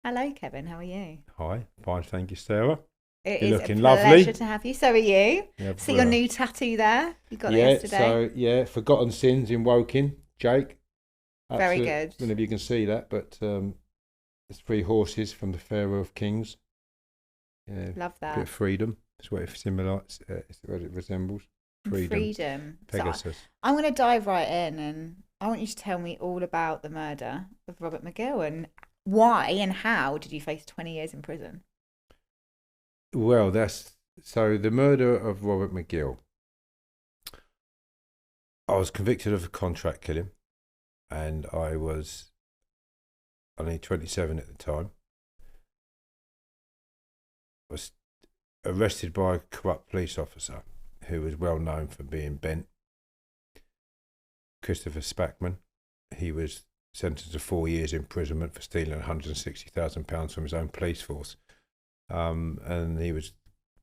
Hello, Kevin. How are you? Hi, fine, thank you, Sarah. It You're is a looking pleasure lovely. to have you. So are you. Yeah, See your new tattoo there? You got that yesterday. Forgotten Sins in Woking, Jake. Very Absolute. good. I don't know if you can see that, but it's three horses from the Pharaoh of Kings. Yeah, Love bit that. of freedom. That's what it simulates. It's what it resembles. And Freedom. freedom. Pegasus. I'm going to dive right in and I want you to tell me all about the murder of Robert McGill and why and how did you face 20 years in prison? Well, that's so the murder of Robert McGill. I was convicted of a contract killing, and I was only 27 at the time. Was arrested by a corrupt police officer who was well known for being bent, Christopher Spackman. He was sentenced to 4 years imprisonment for stealing £160,000 from his own police force. And he was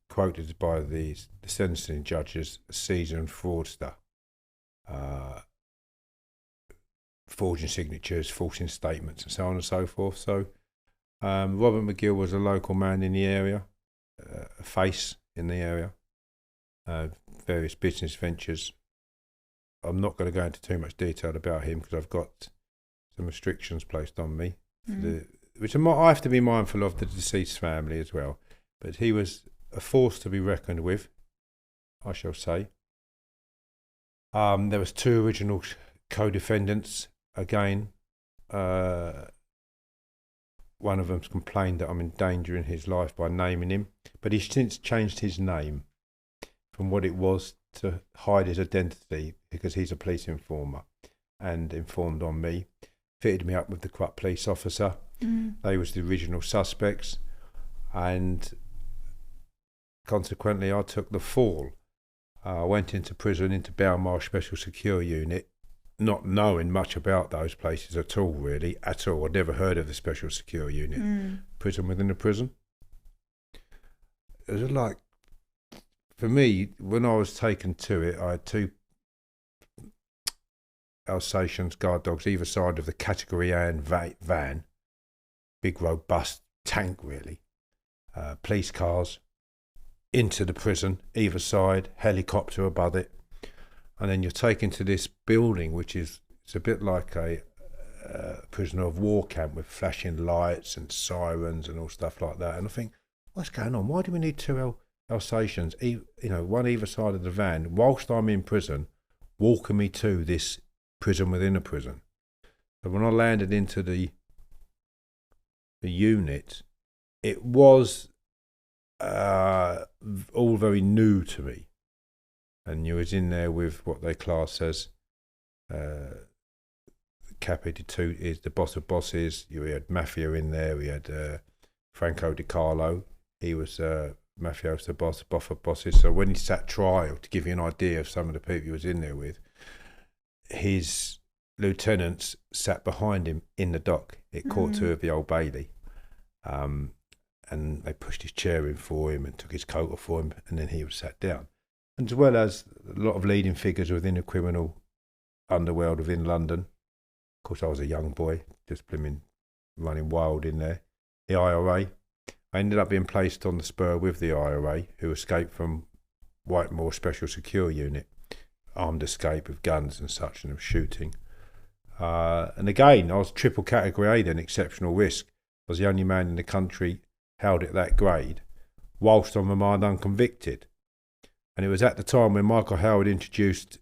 quoted by the sentencing judge as a seasoned fraudster, uh, forging signatures, forcing statements, and so on and so forth. So Robert McGill was a local man in the area, a face in the area, various business ventures. I'm not going to go into too much detail about him because I've got some restrictions placed on me, which I have to be mindful of the deceased family as well. But he was a force to be reckoned with, I shall say. There was two original co-defendants. Again, one of them's complained that I'm endangering his life by naming him, but he's since changed his name from what it was to hide his identity because he's a police informer and informed on me, fitted me up with the corrupt police officer. They was the original suspects, and consequently I took the fall. I went into prison, into Belmarsh Special Secure Unit, not knowing much about those places at all, really, at all. I'd never heard of the Special Secure Unit. Prison within a prison. It was like, for me, when I was taken to it, I had two Alsatians guard dogs either side of the Category A van, big robust tank really, police cars into the prison, either side, helicopter above it, and then you're taken to this building which is, it's a bit like a prisoner of war camp with flashing lights and sirens and all stuff like that. And I think, what's going on? Why do we need two Alsatians, one either side of the van, whilst I'm in prison, walking me to this prison within a prison? So when I landed into the unit, it was all very new to me. And you was in there with what they class as Capo di Tutti, is the boss of bosses. You had Mafia in there. We had Franco Di Carlo. He was mafioso boss of bosses. So when he sat trial, to give you an idea of some of the people he was in there with, his lieutenants sat behind him in the dock. It caught two of the Old Bailey. And they pushed his chair in for him and took his coat off for him, and then he was sat down. And as well as a lot of leading figures within the criminal underworld within London. Of course, I was a young boy, just blooming running wild in there. The IRA. I ended up being placed on the spur with the IRA, who escaped from Whitemore Special Secure Unit, armed escape with guns and such, and of shooting. And again, I was triple category A then, exceptional risk. I was the only man in the country held at that grade, whilst on remand unconvicted. And it was at the time when Michael Howard introduced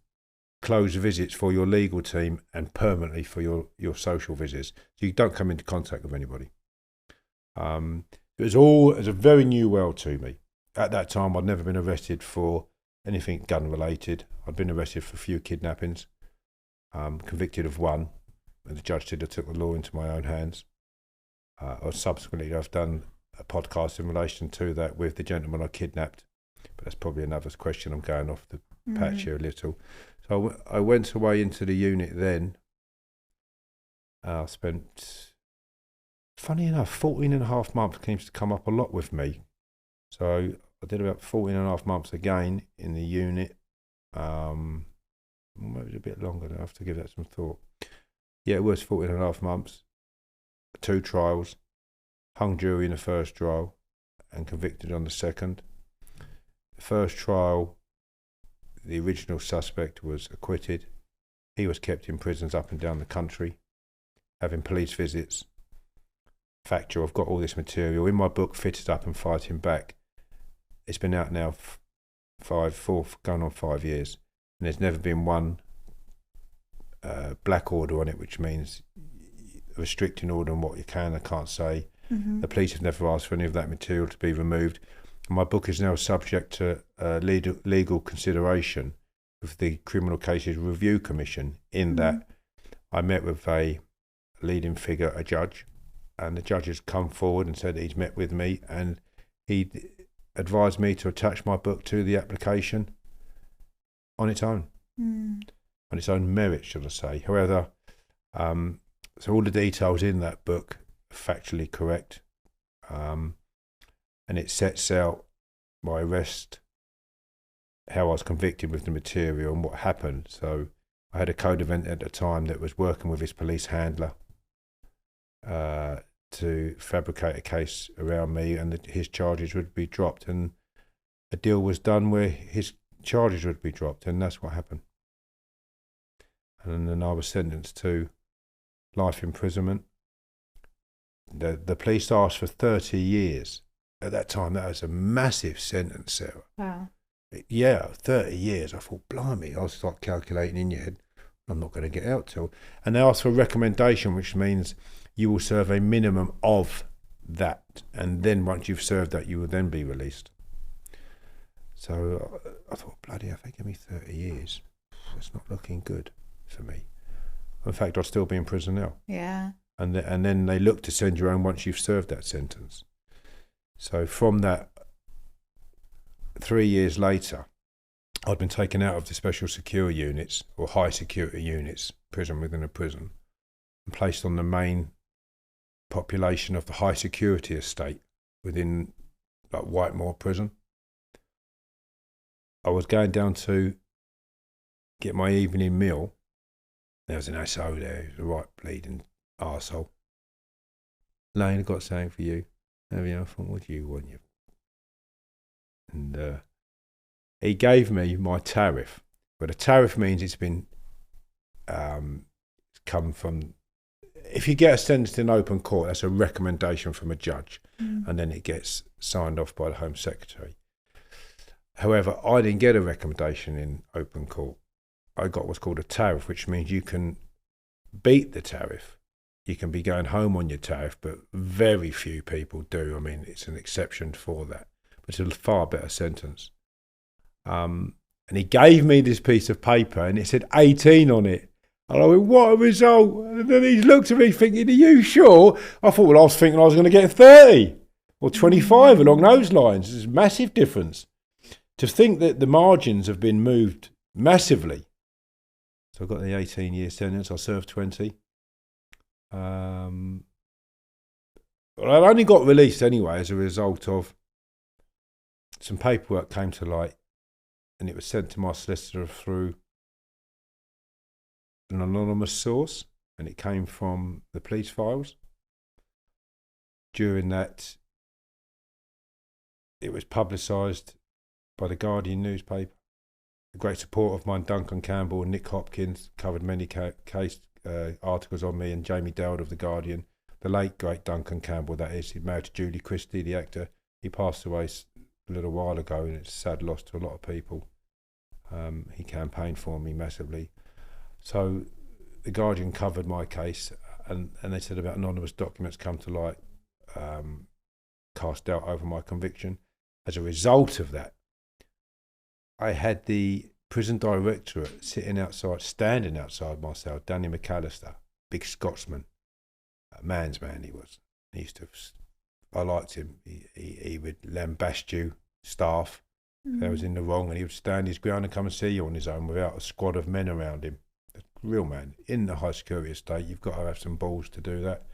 closed visits for your legal team and permanently for your social visits. So you don't come into contact with anybody. It was a very new world to me. At that time, I'd never been arrested for anything gun related. I'd been arrested for a few kidnappings, convicted of one, and the judge said I took the law into my own hands. Or subsequently, I've done a podcast in relation to that with the gentleman I kidnapped, but that's probably another question. I'm going off the patch here a little. So I went away into the unit then. I spent, funny enough, 14 and a half months seems to come up a lot with me. So I did about 14 and a half months again in the unit. Maybe a bit longer. I have to give that some thought. Yeah, it was 14 and a half months. 2 trials. hung jury in the first trial and convicted on the second. The first trial, the original suspect was acquitted. He was kept in prisons up and down the country, having police visits. Factual, I've got all this material in my book, Fitted Up and Fighting Back. It's been out now going on 5 years, and there's never been one black order on it, which means a restricting order on what you can and can't say. The police have never asked for any of that material to be removed. And my book is now subject to legal consideration of the Criminal Cases Review Commission, in that I met with a leading figure, a judge, and the judge has come forward and said that he's met with me, and he advised me to attach my book to the application on its own, on its own merit, should I say. However, so all the details in that book are factually correct, and it sets out my arrest, how I was convicted with the material and what happened. So I had a co-defendant at the time that was working with his police handler to fabricate a case around me, and his charges would be dropped, and a deal was done where his charges would be dropped, and that's what happened. And then I was sentenced to life imprisonment. The police asked for 30 years. At that time, that was a massive sentence, Sarah. Wow. Yeah, 30 years. I thought, blimey, I was like calculating in your head, I'm not going to get out till. And they asked for a recommendation, which means you will serve a minimum of that. And then once you've served that, you will then be released. So I thought, bloody hell, if they give me 30 years, it's not looking good for me. In fact, I'll still be in prison now. Yeah. And then they look to send you home once you've served that sentence. So from that, 3 years later, I'd been taken out of the special secure units, or high security units, prison within a prison, and placed on the main population of the high security estate within like Whitemore prison. I was going down to get my evening meal. There was an SO there, he was a right bleeding arsehole. Lane, I've got something for you. There we are. I thought, what do you want? And he gave me my tariff. But a tariff means it's been come from, if you get a sentence in open court, that's a recommendation from a judge, and then it gets signed off by the Home Secretary. However, I didn't get a recommendation in open court. I got what's called a tariff, which means you can beat the tariff. You can be going home on your tariff, but very few people do. I mean, it's an exception for that. But it's a far better sentence. And he gave me this piece of paper, and it said 18 on it. And I went, what a result. And then he looked at me thinking, are you sure? I thought, well, I was thinking I was going to get 30 or 25 along those lines. There's a massive difference. To think that the margins have been moved massively. So I got the 18-year sentence. I served 20. Well, I only got released anyway as a result of some paperwork came to light, and it was sent to my solicitor through an anonymous source, and it came from the police files. During that, it was publicised by the Guardian newspaper. The great support of mine, Duncan Campbell and Nick Hopkins, covered many case articles on me, and Jamie Dowd of the Guardian. The late great Duncan Campbell, that is, he married to Julie Christie, the actor. He passed away a little while ago, and it's a sad loss to a lot of people. He campaigned for me massively. So the Guardian covered my case, and they said about anonymous documents come to light, cast doubt over my conviction. As a result of that, I had the prison directorate standing outside my cell, Danny McAllister, big Scotsman, a man's man he was. I liked him. He would lambaste you, staff, if they was in the wrong, and he would stand his ground and come and see you on his own without a squad of men around him. A real man. In the high security estate, you've got to have some balls to do that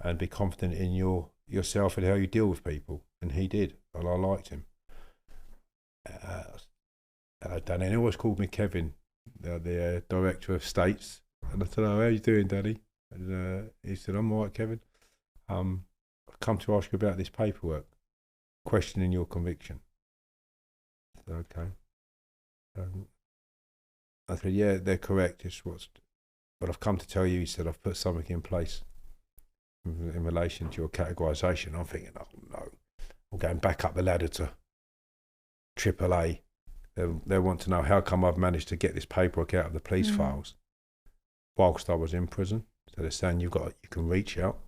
and be confident in yourself and how you deal with people. And he did, and I liked him. Hello, Danny. He always called me Kevin, the director of states. And I said, oh, how you doing, Danny? And he said, I'm all right, Kevin. I come to ask you about this paperwork, questioning your conviction. Okay. I said, yeah, they're correct. But I've come to tell you, he said, I've put something in place in relation to your categorisation. I'm thinking, oh no, I'm going back up the ladder to AAA. They want to know how come I've managed to get this paperwork out of the police files whilst I was in prison. So they're saying you can reach out.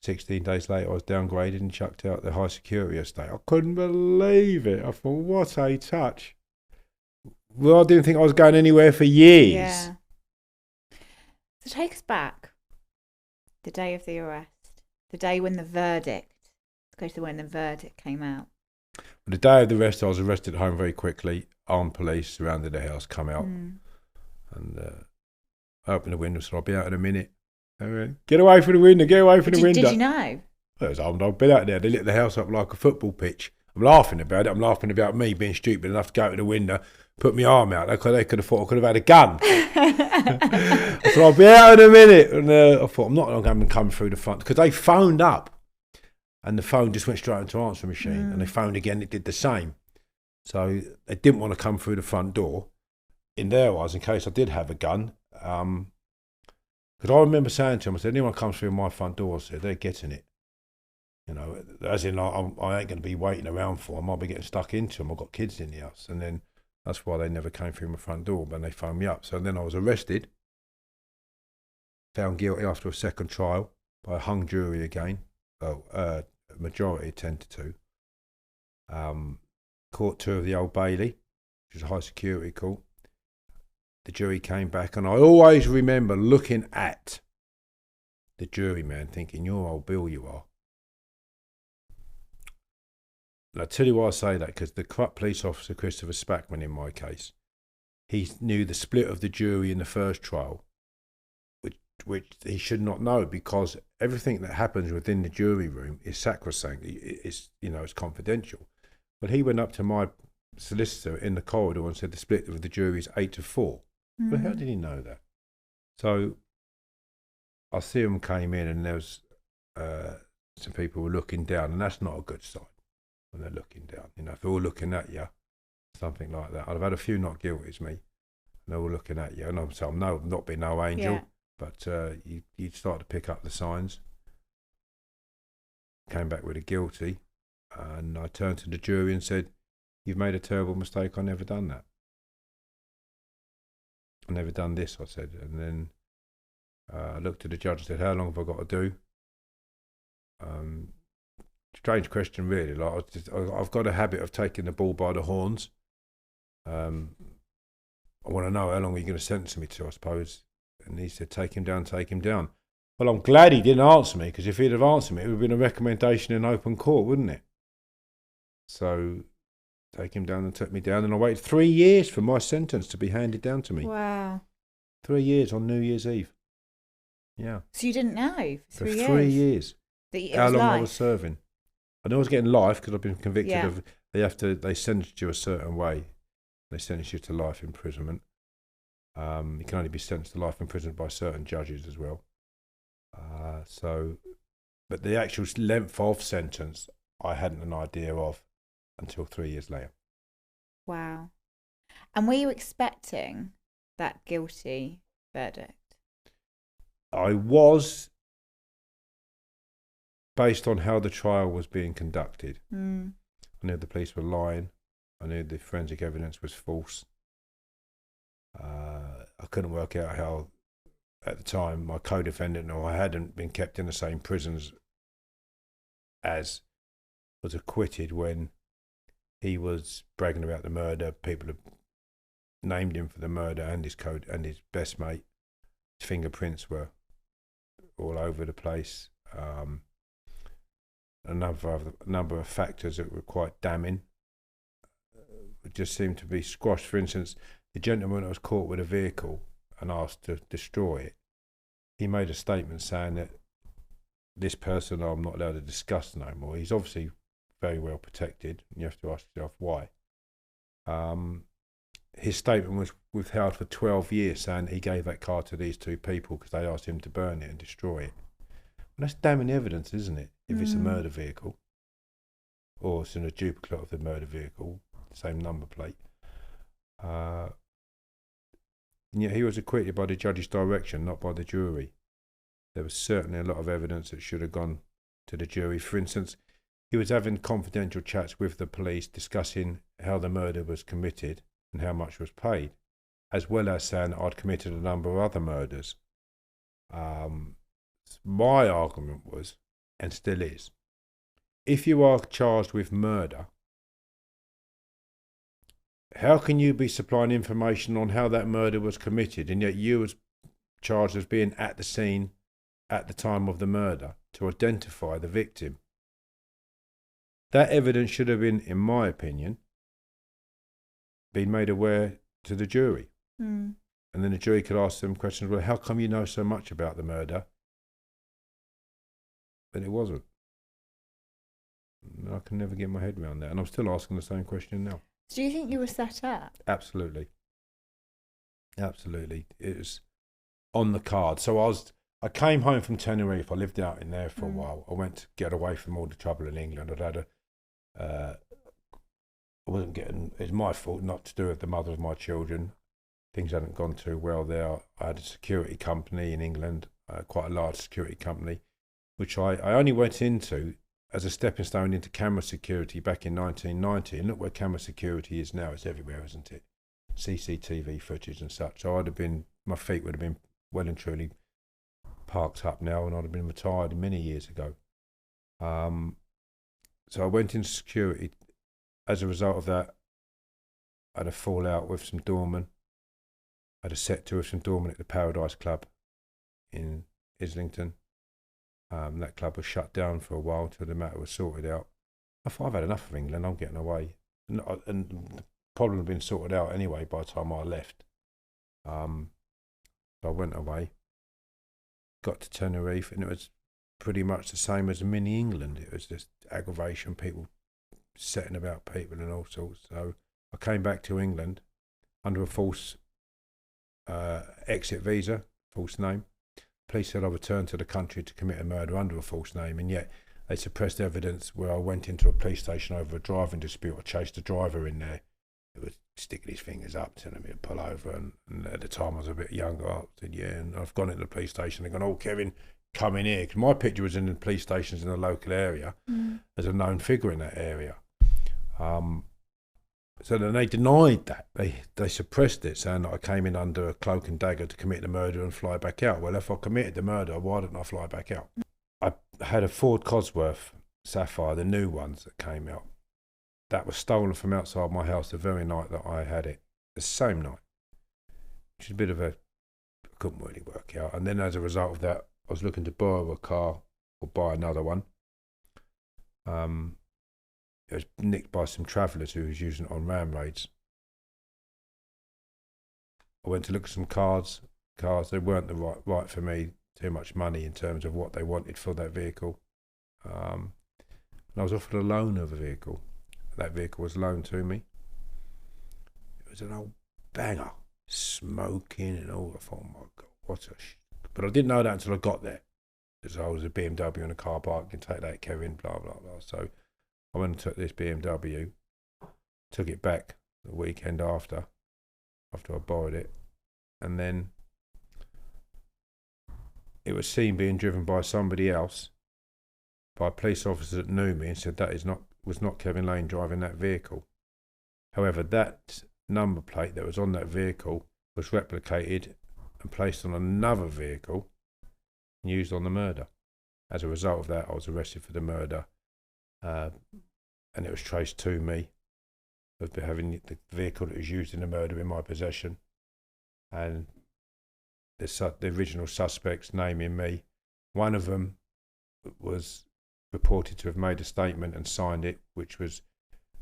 16 days later, I was downgraded and chucked out the high security estate. I couldn't believe it. I thought, what a touch. Well, I didn't think I was going anywhere for years. Yeah. So take us back. The day of the arrest. The day when the verdict. Let's go to when the verdict came out. The day of the arrest, I was arrested at home very quickly. Armed police surrounded the house, come out. And opened the window, said, I'll be out in a minute. I went, get away from the window, get away from the window. Did you know? Well, I was armed, I'd been out there. They lit the house up like a football pitch. I'm laughing about it. I'm laughing about me being stupid enough to go to the window, put my arm out. They could have thought I could have had a gun. I said, I'll be out in a minute. And I thought, I'm not going to come through the front. Because they phoned up and the phone just went straight into answer machine. And they phoned again, it did the same. So they didn't want to come through the front door. In their eyes, in case I did have a gun. Because I remember saying to them, I said, anyone comes through my front door, I said, they're getting it. You know, as in, I ain't going to be waiting around for them. I'll be getting stuck into them. I've got kids in the house. And then that's why they never came through my front door, but they phoned me up. So then I was arrested, found guilty after a second trial by a hung jury again. Well, majority 10-2. Court 2 of the Old Bailey, which is a high security court. The jury came back, and I always remember looking at the juryman thinking, you're old Bill, you are. And I'll tell you why I say that, because the corrupt police officer, Christopher Spackman, in my case, he knew the split of the jury in the first trial, which he should not know, because everything that happens within the jury room is sacrosanct. It's confidential. But he went up to my solicitor in the corridor and said the split of the jury is 8-4. Well, how did he know that? So I see him came in, and there was some people were looking down, and that's not a good sign when they're looking down. You know, if they're all looking at you, something like that. I've had a few not guilties, me, and they're all looking at you. And I'm not being no angel, but you start to pick up the signs. Came back with a guilty, and I turned to the jury and said, you've made a terrible mistake. I never done that. I never done this, I said. And then I looked at the judge and said, how long have I got to do? Strange question, really. Like I've got a habit of taking the bull by the horns. I want to know how long are you going to sentence me to, I suppose. And he said, take him down, take him down. Well, I'm glad he didn't answer me, because if he'd have answered me, it would have been a recommendation in open court, wouldn't it? So take him down and took me down, and I waited 3 years for my sentence to be handed down to me. Wow. 3 years on New Year's Eve. Yeah. So you didn't know for 3 years? 3 years. How long life. I was serving. I knew I was getting life because I've been convicted of. They sentence you a certain way. They sentence you to life imprisonment. You can only be sentenced to life imprisonment by certain judges as well. But the actual length of sentence, I hadn't an idea of until 3 years later. Wow. And were you expecting that guilty verdict? I was, based on how the trial was being conducted. I knew the police were lying. I knew the forensic evidence was false. I couldn't work out how, at the time, my co-defendant, or I hadn't been kept in the same prisons as, was acquitted when he was bragging about the murder. People had named him for the murder, and his best mate. His fingerprints were all over the place. A number of factors that were quite damning just seemed to be squashed. For instance, the gentleman that was caught with a vehicle and asked to destroy it, he made a statement saying that this person I'm not allowed to discuss no more. He's obviously very well protected, and you have to ask yourself why. his statement was withheld for 12 years, saying he gave that car to these two people because they asked him to burn it and destroy it. And that's damning evidence, isn't it? If it's a murder vehicle, or it's in a duplicate of the murder vehicle, same number plate. And yet he was acquitted by the judge's direction, not by the jury. There was certainly a lot of evidence that should have gone to the jury. For instance, he was having confidential chats with the police discussing how the murder was committed and how much was paid, as well as saying I'd committed a number of other murders. My argument was, and still is, if you are charged with murder, how can you be supplying information on how that murder was committed, and yet you was charged as being at the scene at the time of the murder to identify the victim? That evidence should have been, in my opinion, been made aware to the jury. And then the jury could ask them questions, well, how come you know so much about the murder? But it wasn't. I can never get my head around that. And I'm still asking the same question now. Do you think you were set up? Absolutely. Absolutely. It was on the card. So I came home from Tenerife. I lived out in there for a while. I went to get away from all the trouble in England. I wasn't getting, it's my fault, not to do with the mother of my children. Things hadn't gone too well there. I had a security company in England, quite a large security company, which I only went into as a stepping stone into camera security back in 1990. And look where camera security is now. It's everywhere, isn't it? CCTV footage and such. So my feet would have been well and truly parked up now, and I'd have been retired many years ago. So I went into security. As a result of that, I had a fallout with some doormen. I had a set to with some doormen at the Paradise Club in Islington. That club was shut down for a while till the matter was sorted out. I thought, I've had enough of England, I'm getting away. And the problem had been sorted out anyway by the time I left. So I went away, got to Tenerife, and it was pretty much the same as mini England. It was just aggravation, people setting about people and all sorts. So I came back to England under a false exit visa, false name. Police said I returned to the country to commit a murder under a false name, and yet they suppressed evidence where I went into a police station over a driving dispute. I chased a driver in there. He was sticking his fingers up, telling me to pull over, and at the time I was a bit younger. I said, yeah, and I've gone into the police station. They've gone, oh, Kevin, come in here. Because my picture was in the police stations in the local area as a known figure in that area. So then they denied that. They suppressed it, saying that I came in under a cloak and dagger to commit the murder and fly back out. Well, if I committed the murder, why didn't I fly back out? I had a Ford Cosworth Sapphire, the new ones that came out. That was stolen from outside my house the very night that I had it. The same night. Which is a bit of I couldn't really work out. And then as a result of that, I was looking to borrow a car or buy another one. It was nicked by some travellers who was using it on ram raids. I went to look at some cars. They weren't the right for me. Too much money in terms of what they wanted for that vehicle. And I was offered a loan of a vehicle. That vehicle was loaned to me. It was an old banger, smoking and all. I thought, oh my God, what a But I didn't know that until I got there. Because I was a BMW in a car park, you can take that, Kevin, blah, blah, blah. So I went and took this BMW, took it back the weekend after I borrowed it, and then it was seen being driven by somebody else, by a police officer that knew me and said that was not Kevin Lane driving that vehicle. However, that number plate that was on that vehicle was replicated and placed on another vehicle and used on the murder. As a result of that, I was arrested for the murder. And it was traced to me of having the vehicle that was used in the murder in my possession, and the original suspects naming me. One of them was reported to have made a statement and signed it, which was,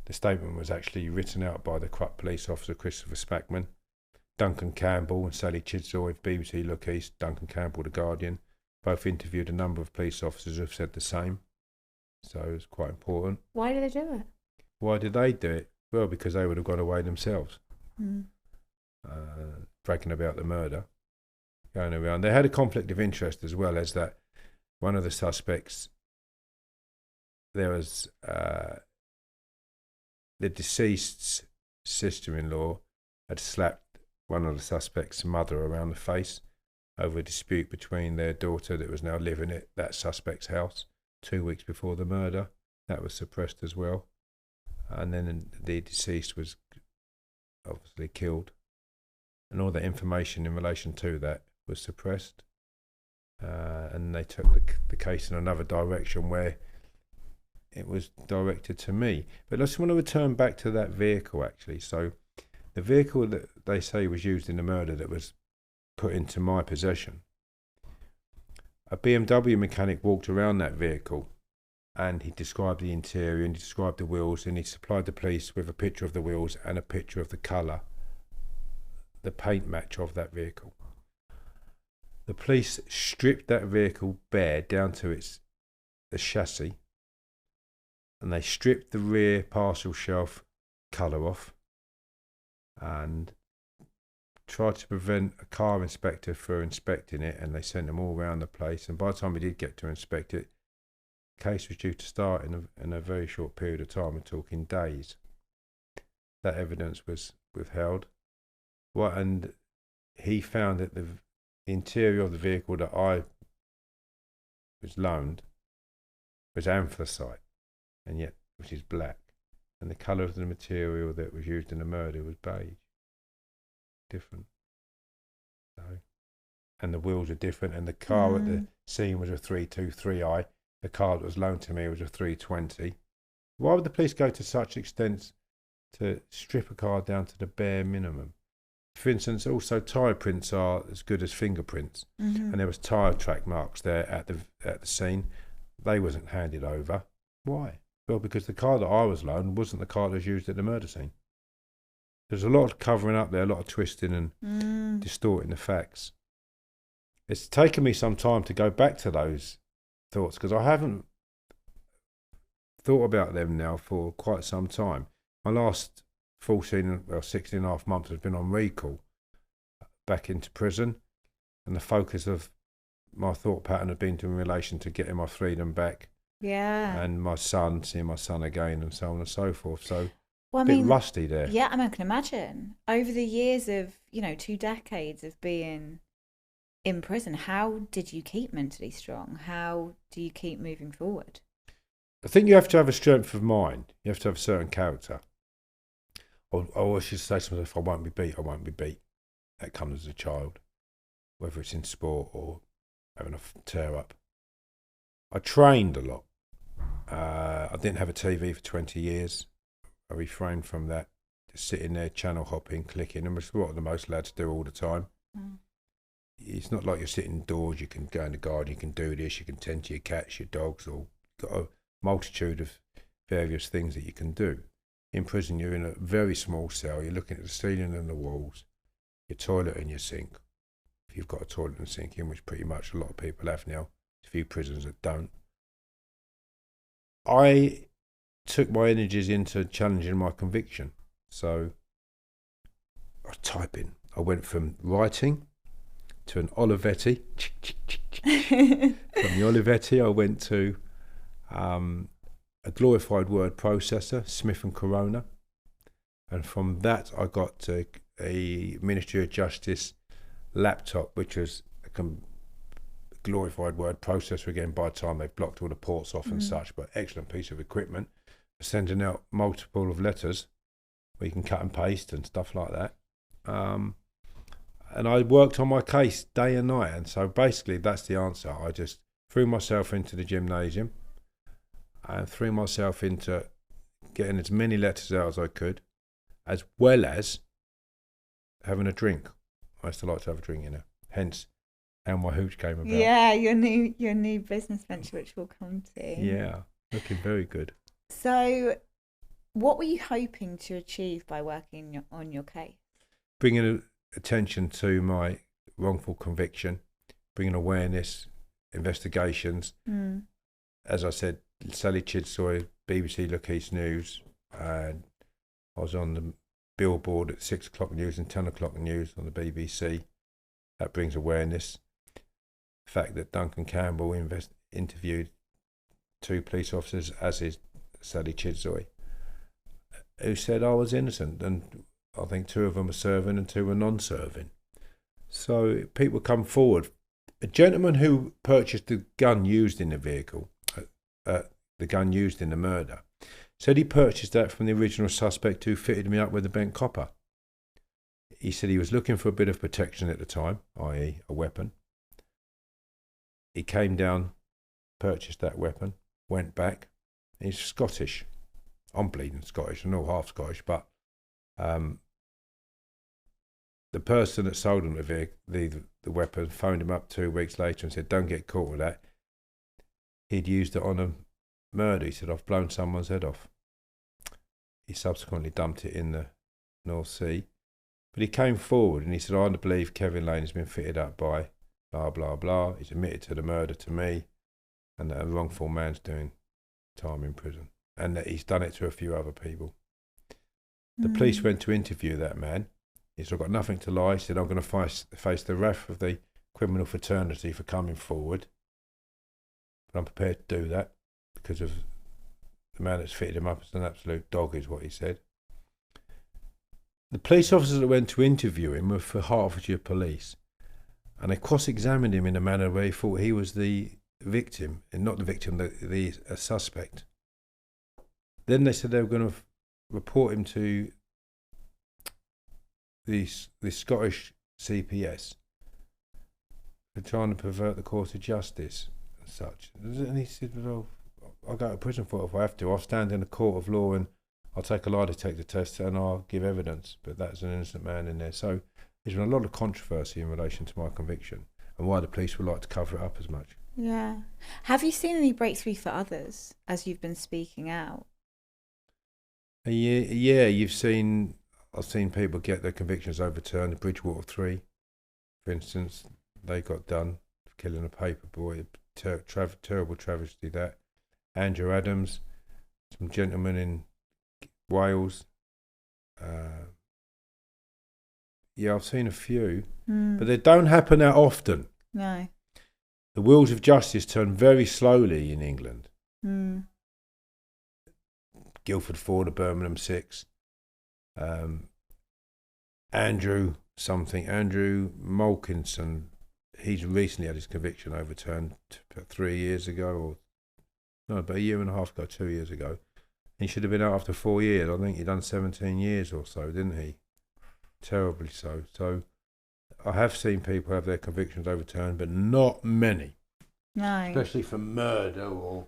the statement was actually written out by the corrupt police officer Christopher Spackman. Duncan Campbell and Sally Chidsor of BBC Look East, Duncan Campbell, The Guardian, both interviewed a number of police officers who have said the same. So it was quite important. Why did they do it? Why did they do it? Well, because they would have gone away themselves. bragging about the murder going around. They had a conflict of interest as well, as that one of the suspects, there was the deceased's sister-in-law had slapped one of the suspect's mother around the face over a dispute between their daughter that was now living at that suspect's house 2 weeks before the murder. That was suppressed as well. And then the deceased was obviously killed. And all the information in relation to that was suppressed. And they took the case in another direction where it was directed to me. But I just want to return back to that vehicle, actually. So the vehicle that they say was used in the murder that was put into my possession, a BMW mechanic walked around that vehicle and he described the interior and he described the wheels, and he supplied the police with a picture of the wheels and a picture of the colour, the paint match of that vehicle. The police stripped that vehicle bare down to the chassis, and they stripped the rear parcel shelf colour off and tried to prevent a car inspector from inspecting it, and they sent them all around the place. And by the time we did get to inspect it, the case was due to start in a very short period of time. We're talking days. That evidence was withheld. And he found that the interior of the vehicle that I was loaned was anthracite, and yet which is black, and the colour of the material that was used in the murder was beige. Different. So, and the wheels are different, and the car at the scene was a 323i. The car that was loaned to me was a 320. Why would the police go to such extents to strip a car down to the bare minimum? For instance, also tyre prints are as good as fingerprints, and there was tyre track marks there at the scene. They wasn't handed over. Why? Well, because the car that I was loaned wasn't the car that was used at the murder scene. There's a lot of covering up there, a lot of twisting and distorting the facts. It's taken me some time to go back to those thoughts, because I haven't thought about them now for quite some time. My last 16 and a half months has been on recall back into prison, and the focus of my thought pattern has been in relation to getting my freedom back. Yeah. And my son, seeing my son again, and so on and so forth. So, well, a bit rusty there. Yeah, I can imagine. Over the years of, 2 decades of being in prison, how did you keep mentally strong? How do you keep moving forward? I think you have to have a strength of mind. You have to have a certain character. I always should say to myself, I won't be beat, I won't be beat. That comes as a child, whether it's in sport or having a tear up. I trained a lot. I didn't have a TV for 20 years. I refrained from that, just sitting there, channel hopping, clicking, and it's what the most lads do all the time. It's not like you're sitting indoors, you can go in the garden, you can do this, you can tend to your cats, your dogs, or got a multitude of various things that you can do. In prison, you're in a very small cell, you're looking at the ceiling and the walls, your toilet and your sink. If you've got a toilet and sink in, which pretty much a lot of people have now, there's a few prisons that don't. I took my energies into challenging my conviction. So I was typing. I went from writing to an Olivetti. From the Olivetti, I went to a glorified word processor, Smith & Corona. And from that, I got to a Ministry of Justice laptop, which was a glorified word processor again. By the time they blocked all the ports off and such, but excellent piece of equipment for sending out multiple of letters where you can cut and paste and stuff like that. And I worked on my case day and night. And so basically that's the answer. I just threw myself into the gymnasium and threw myself into getting as many letters out as I could, as well as having a drink. I used to like to have a drink, hence how my hooch came about. Yeah, your new business venture, which we'll come to. Yeah, looking very good. So what were you hoping to achieve by working on your case? Bringing attention to my wrongful conviction, bringing awareness, investigations. As I said, Sally Chidsoy, BBC Look East News, and I was on the billboard at 6 o'clock news and 10 o'clock news on the BBC. That brings awareness. The fact that Duncan Campbell interviewed 2 police officers, as is Sally Chidzoy, who said I was innocent, and I think 2 of them were serving and 2 were non-serving. So people come forward. A gentleman who purchased the gun used in the vehicle, the gun used in the murder, said he purchased that from the original suspect who fitted me up with a bent copper. He said he was looking for a bit of protection at the time, i.e. a weapon. He came down, purchased that weapon, went back. He's Scottish. I'm bleeding Scottish. I'm not half Scottish, but the person that sold him the weapon phoned him up 2 weeks later and said, don't get caught with that. He'd used it on a murder. He said, I've blown someone's head off. He subsequently dumped it in the North Sea. But he came forward and he said, I believe Kevin Lane has been fitted up by blah, blah, blah. He's admitted to the murder to me, and that a wrongful man's doing time in prison, and that he's done it to a few other people. The police went to interview that man. He said, I've got nothing to lie. He said, I'm going to face the wrath of the criminal fraternity for coming forward. But I'm prepared to do that because of the man that's fitted him up as an absolute dog, is what he said. The police officers that went to interview him were for Hertfordshire Police, and they cross-examined him in a manner where he thought he was the victim, and not the victim, the suspect. Then they said they were going to report him to the Scottish CPS for trying to pervert the course of justice and such. And he said, well, I'll go to prison for it if I have to. I'll stand in a court of law and I'll take a lie detector test and I'll give evidence. But that's an innocent man in there. So there's been a lot of controversy in relation to my conviction and why the police would like to cover it up as much. Yeah. Have you seen any breakthrough for others as you've been speaking out? Yeah, I've seen people get their convictions overturned. Bridgewater 3, for instance, they got done for killing a paper boy. Terrible travesty that. Andrew Adams, some gentleman in Wales. Yeah, I've seen a few, but they don't happen that often. No. The wheels of justice turn very slowly in England. Guildford 4, the Birmingham 6. Andrew Malkinson, he's recently had his conviction overturned 3 years ago, or no, about a year and a half ago, 2 years ago. He should have been out after 4 years. I think he'd done 17 years or so, didn't he? Terribly so. So I have seen people have their convictions overturned, but not many. No. Especially for murder or...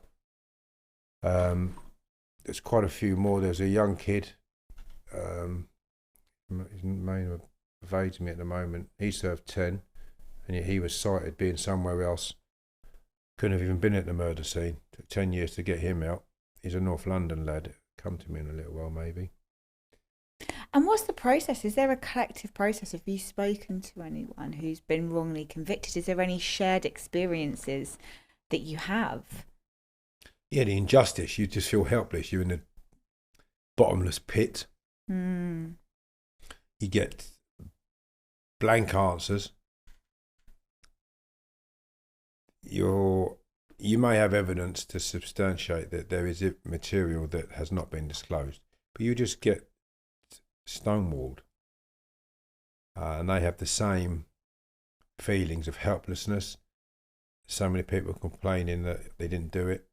there's quite a few more. There's a young kid, his name evades me at the moment. He served 10, and yet he was cited being somewhere else. Couldn't have even been at the murder scene. Took 10 years to get him out. He's a North London lad. Come to me in a little while, maybe. And what's the process? Is there a collective process? Have you spoken to anyone who's been wrongly convicted? Is there any shared experiences that you have? Yeah, the injustice. You just feel helpless. You're in a bottomless pit. You get blank answers. You may have evidence to substantiate that there is material that has not been disclosed, but you just get stonewalled. And they have the same feelings of helplessness. So many people complaining that they didn't do it,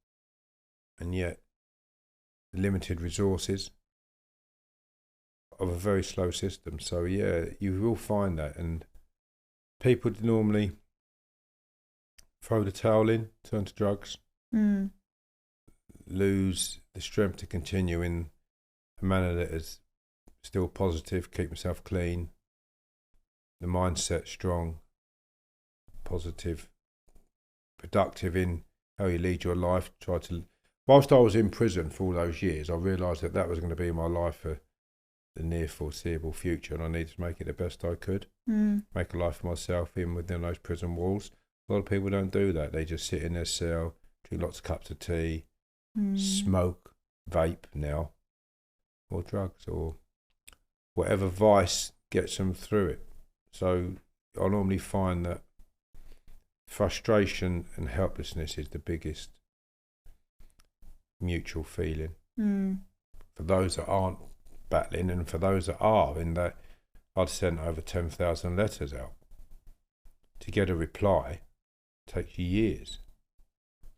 and yet limited resources of a very slow system. So yeah, you will find that, and people normally throw the towel in, turn to drugs, lose the strength to continue in a manner that is still positive, keep myself clean, the mindset strong, positive, productive in how you lead your life. Whilst I was in prison for all those years, I realised that was going to be my life for the near foreseeable future, and I needed to make it the best I could, make a life for myself within those prison walls. A lot of people don't do that. They just sit in their cell, drink lots of cups of tea, smoke, vape now, or drugs, or whatever vice gets them through it. So I normally find that frustration and helplessness is the biggest mutual feeling. For those that aren't battling, and for those that are, in that I'd sent over 10,000 letters out. To get a reply takes years.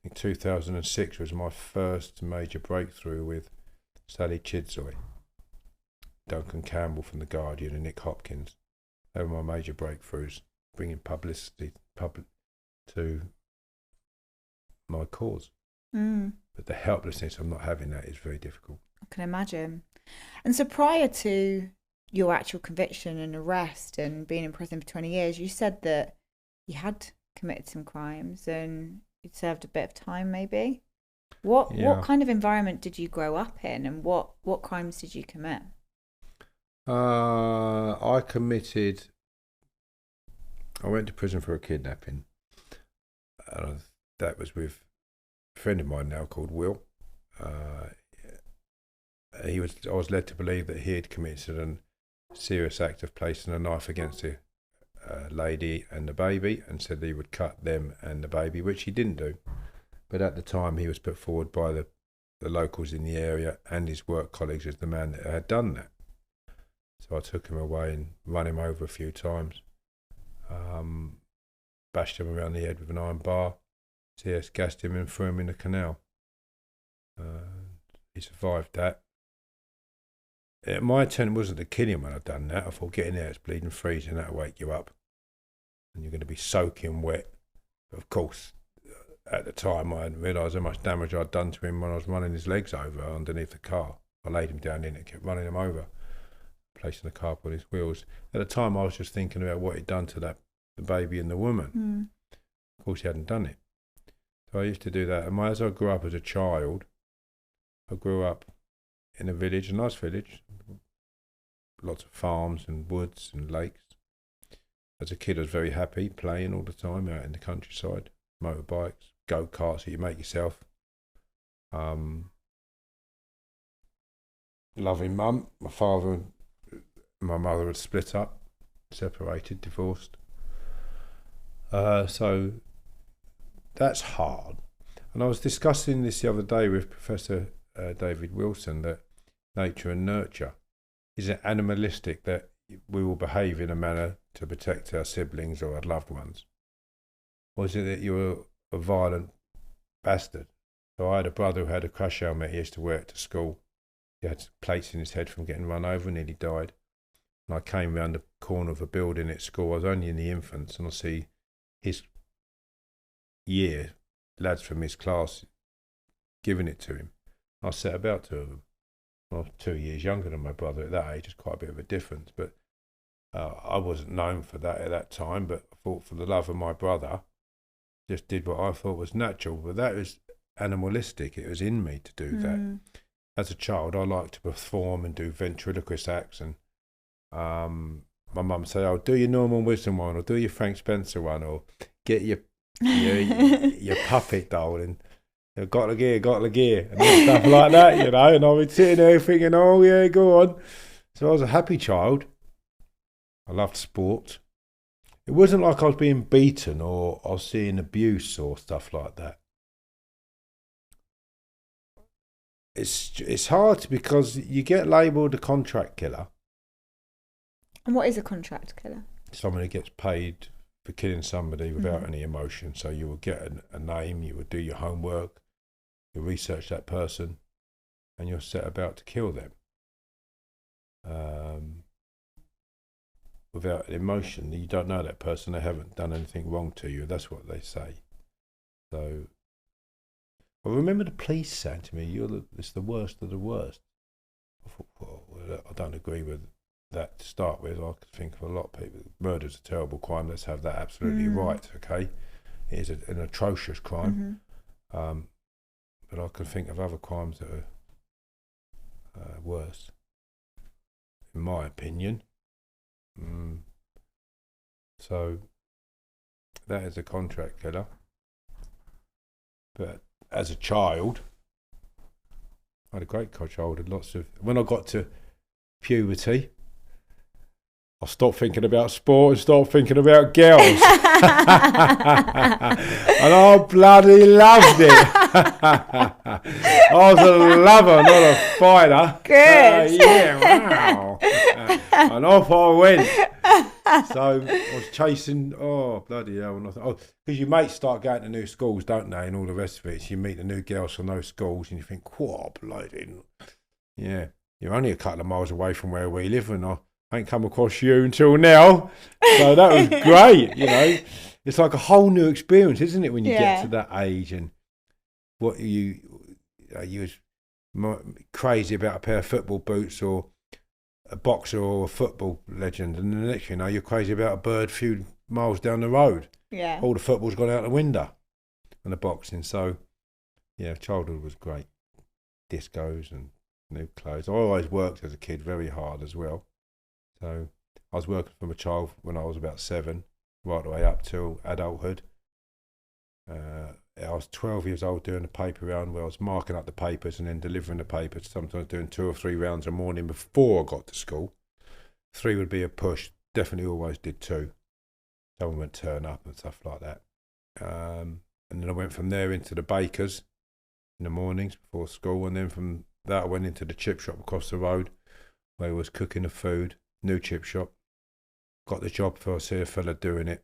I think 2006 was my first major breakthrough with Sally Chidzoy, Duncan Campbell from The Guardian, and Nick Hopkins. They were my major breakthroughs, bringing publicity to my cause. But the helplessness of not having that is very difficult. I can imagine. And so prior to your actual conviction and arrest and being in prison for 20 years, you said that you had committed some crimes and you'd served a bit of time maybe. What kind of environment did you grow up in, and what crimes did you commit? I went to prison for a kidnapping. That was with a friend of mine now called Will. I was led to believe that he had committed a serious act of placing a knife against a lady and the baby, and said that he would cut them and the baby, which he didn't do. But at the time, he was put forward by the locals in the area and his work colleagues as the man that had done that. So I took him away and run him over a few times, bashed him around the head with an iron bar, CS gassed him and threw him in the canal. He survived that. My intent wasn't to kill him when I'd done that. I thought, getting there, it's bleeding, freezing, that'll wake you up. And you're going to be soaking wet. But of course, at the time, I hadn't realised how much damage I'd done to him when I was running his legs over underneath the car. I laid him down in it, kept running him over, placing the car on his wheels. At the time, I was just thinking about what he'd done to the baby and the woman. Of course, he hadn't done it. So I used to do that. And as I grew up as a child, I grew up in a village, a nice village, lots of farms and woods and lakes. As a kid, I was very happy playing all the time out in the countryside, motorbikes, go-karts that you make yourself. Loving mum. My father and my mother had split up, separated, divorced. So that's hard. And I was discussing this the other day with Professor David Wilson, that nature and nurture. Is it animalistic that we will behave in a manner to protect our siblings or our loved ones? Or is it that you're a violent bastard? So I had a brother who had a crash helmet. He used to wear it to school. He had plates in his head from getting run over and nearly died. And I came round the corner of a building at school. I was only in the infants, and I see his year, lads from his class, giving it to him. I set about to them. Well, 2 years younger than my brother at that age. It's quite a bit of a difference, but I wasn't known for that at that time. But I thought, for the love of my brother, just did what I thought was natural. But that was animalistic. It was in me to do that. As a child, I liked to perform and do ventriloquist acts, and my mum say, "Oh, do your Norman Wisdom one, or do your Frank Spencer one, or get your puppet doll and got the gear, and stuff like that, you know." And I was sitting there thinking, "Oh yeah, go on." So I was a happy child. I loved sport. It wasn't like I was being beaten or I was seeing abuse or stuff like that. It's hard because you get labelled a contract killer. And what is a contract killer? Someone who gets paid for killing somebody without any emotion. So you will get a name, you will do your homework, you research that person, and you're set about to kill them. Without emotion, you don't know that person, they haven't done anything wrong to you. That's what they say. So I remember the police saying to me, it's the worst of the worst. I thought, well, I don't agree with that to start with. I could think of a lot of people. Murder's a terrible crime. Let's have that absolutely right, okay? It is an atrocious crime. But I can think of other crimes that are worse, in my opinion. So that is a contract killer. But as a child, I had a great childhood. When I got to puberty, I stopped thinking about sport and started thinking about girls. And I bloody loved it. I was a lover, not a fighter. Good. Wow. And off I went. So I was chasing, bloody hell. Because your mates start going to new schools, don't they, and all the rest of it. So you meet the new girls from those schools and you think, what, bloody. Yeah, you're only a couple of miles away from where we live, and I ain't come across you until now. So that was great, It's like a whole new experience, isn't it, when you get to that age, and what you was crazy about a pair of football boots or a boxer or a football legend, and the next thing you know, you're crazy about a bird a few miles down the road. Yeah. All the football's gone out the window and the boxing. So, yeah, childhood was great. Discos and new clothes. I always worked as a kid very hard as well. So I was working from a child when I was about 7, right the way up till adulthood. I was 12 years old doing a paper round where I was marking up the papers and then delivering the papers, sometimes doing 2 or 3 rounds a morning before I got to school. 3 would be a push, definitely always did 2. Someone would turn up and stuff like that. And then I went from there into the bakers in the mornings before school, and then from that I went into the chip shop across the road where I was cooking the food, new chip shop. Got the job for I see a fella doing it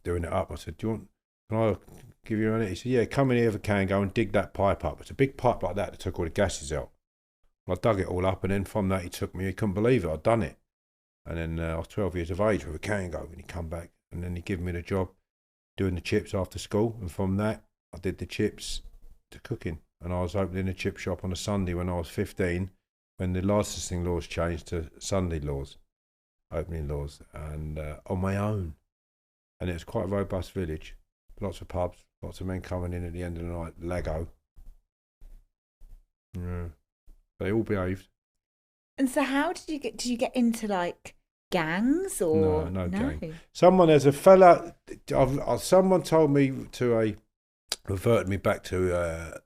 up. I said, can I give you a minute? He said, yeah, come in here if I can, go and dig that pipe up. It's a big pipe like that took all the gases out. I dug it all up, and then from that he took me, he couldn't believe it, I'd done it. And then I was 12 years of age with a can go, and he come back, and then he gave me the job doing the chips after school, and from that I did the chips to cooking. And I was opening a chip shop on a Sunday when I was 15, when the licensing laws changed to Sunday laws, opening laws, and on my own. And it was quite a robust village. Lots of pubs, lots of men coming in at the end of the night, Lego. Yeah. They all behaved. And so how did you get into like gangs or? No gang. There's a fella, someone told me reverted me back to a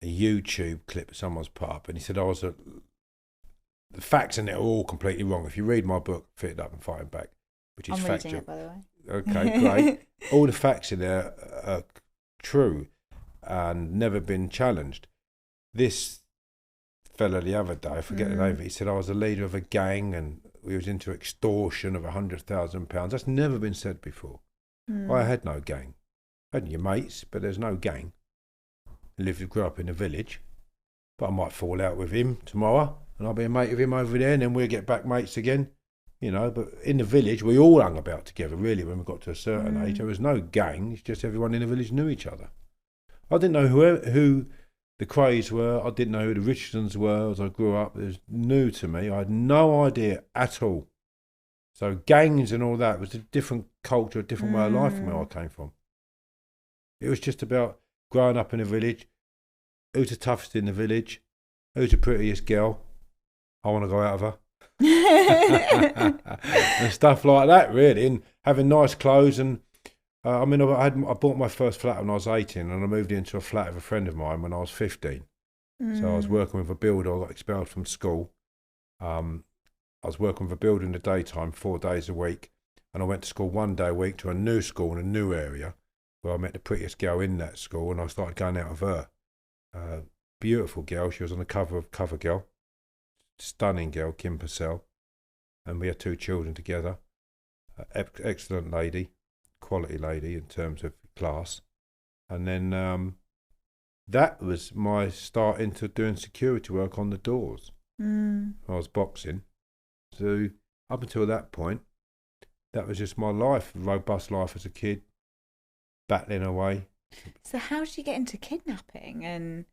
YouTube clip someone's put up, and he said the facts in it are all completely wrong. If you read my book, Fit It Up and Fighting Back, which is factual. I'm reading it, by the way. Okay, great. All the facts in there are true and never been challenged. This fella the other day, I forget the name of it, he said I was a leader of a gang and we was into extortion of £100,000. That's never been said before. I had no gang. I had your mates, but there's no gang. I grew up in a village, but I might fall out with him tomorrow and I'll be a mate with him over there, and then we'll get back mates again. But in the village, we all hung about together, really, when we got to a certain age. There was no gang. It's just everyone in the village knew each other. I didn't know who the Crays were. I didn't know who the Richardsons were as I grew up. It was new to me. I had no idea at all. So gangs and all that was a different culture, a different way of life from where I came from. It was just about growing up in a village. Who's the toughest in the village? Who's the prettiest girl? I want to go out of her. And stuff like that, really, and having nice clothes. And I bought my first flat when I was 18, and I moved into a flat with a friend of mine when I was 15. So I was working with a builder. I got expelled from school. I was working with a builder in the daytime 4 days a week, and I went to school 1 day a week to a new school in a new area where I met the prettiest girl in that school, and I started going out with her. Beautiful girl. She was on the cover of CoverGirl. Stunning girl, Kim Purcell, and we had 2 children together. Excellent lady, quality lady in terms of class. And then that was my start into doing security work on the doors. I was boxing. So up until that point, that was just my life, robust life as a kid, battling away. So how did you get into kidnapping? And